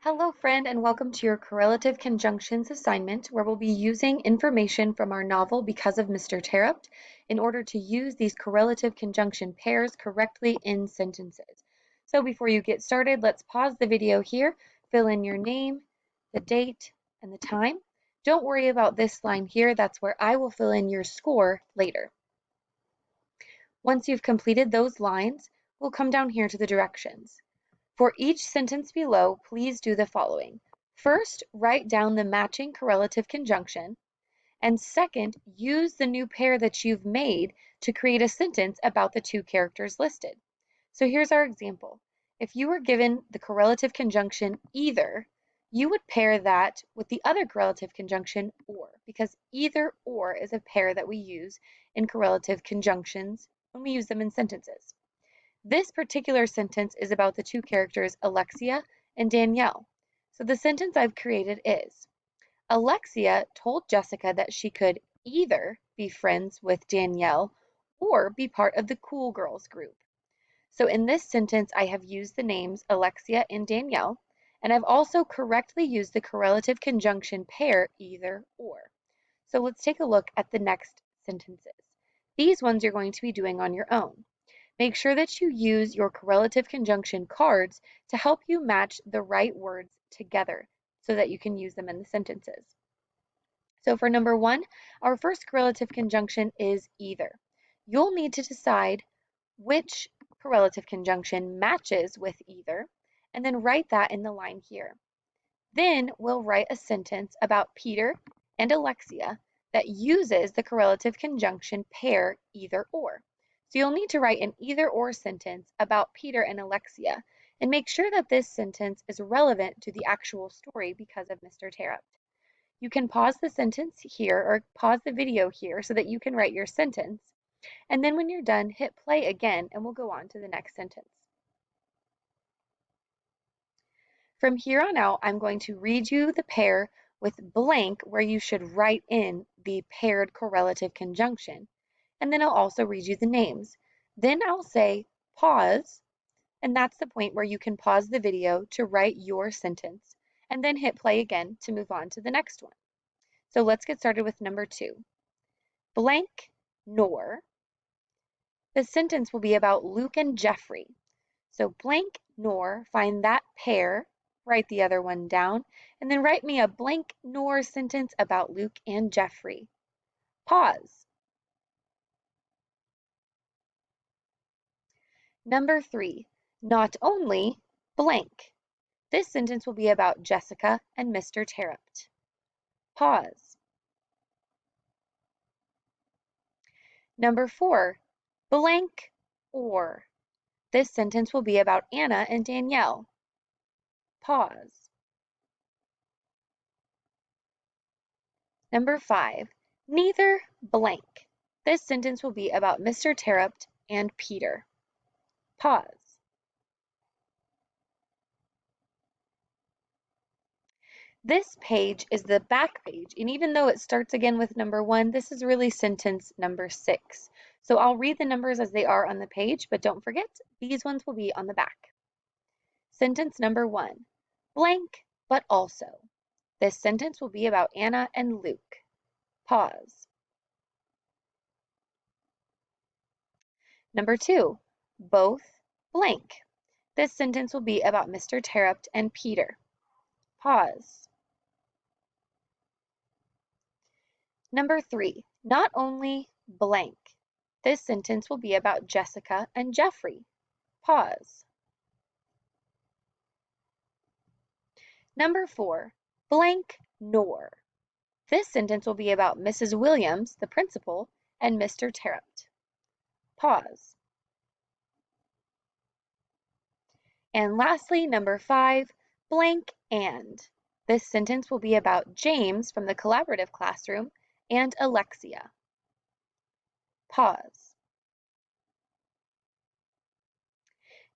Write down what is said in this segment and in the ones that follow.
Hello friend and welcome to your correlative conjunctions assignment where we'll be using information from our novel Because of Mr. Terupt in order to use these correlative conjunction pairs correctly in sentences. So before you get started, let's pause the video here, fill in your name, the date, and the time. Don't worry about this line here, that's where I will fill in your score later. Once you've completed those lines, we'll come down here to the directions. For each sentence below, please do the following. First, write down the matching correlative conjunction, and second, use the new pair that you've made to create a sentence about the two characters listed. So here's our example. If you were given the correlative conjunction either, you would pair that with the other correlative conjunction or, because either or is a pair that we use in correlative conjunctions when we use them in sentences. This particular sentence is about the two characters Alexia and Danielle. So the sentence I've created is, Alexia told Jessica that she could either be friends with Danielle or be part of the cool girls group. So in this sentence, I have used the names Alexia and Danielle, and I've also correctly used the correlative conjunction pair either or. So let's take a look at the next sentences. These ones you're going to be doing on your own. Make sure that you use your correlative conjunction cards to help you match the right words together so that you can use them in the sentences. So for number one, our first correlative conjunction is either. You'll need to decide which correlative conjunction matches with either, and then write that in the line here. Then we'll write a sentence about Peter and Alexia that uses the correlative conjunction pair either or. So you'll need to write an either or sentence about Peter and Alexia and make sure that this sentence is relevant to the actual story because of Mr. Terupt. You can pause the sentence here or pause the video here so that you can write your sentence. And then when you're done, hit play again and we'll go on to the next sentence. From here on out, I'm going to read you the pair with blank where you should write in the paired correlative conjunction. And then I'll also read you the names. Then I'll say pause, and that's the point where you can pause the video to write your sentence, and then hit play again to move on to the next one. So let's get started with number two. Blank nor. The sentence will be about Luke and Jeffrey. So blank nor, find that pair, write the other one down, and then write me a blank nor sentence about Luke and Jeffrey. Pause. Number three, not only blank. This sentence will be about Jessica and Mr. Terupt. Pause. Number four, blank or. This sentence will be about Anna and Danielle. Pause. Number five, neither blank. This sentence will be about Mr. Terupt and Peter. Pause. This page is the back page, and even though it starts again with number one, this is really sentence number 6. So I'll read the numbers as they are on the page, but don't forget, these ones will be on the back. Sentence number 1, blank, but also. This sentence will be about Anna and Luke. Pause. Number 2, both blank. This sentence will be about Mr. Terupt and Peter. Pause. Number 3, not only blank. This sentence will be about Jessica and Jeffrey. Pause. Number 4, blank nor. This sentence will be about Mrs. Williams, the principal, and Mr. Terupt. Pause. And lastly, number 5, blank and. This sentence will be about James from the collaborative classroom and Alexia. Pause.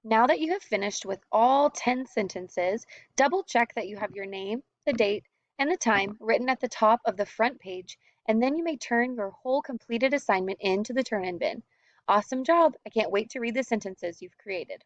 Now that you have finished with all 10 sentences, double check that you have your name, the date, and the time written at the top of the front page, and then you may turn your whole completed assignment into the turn-in bin. Awesome job! I can't wait to read the sentences you've created.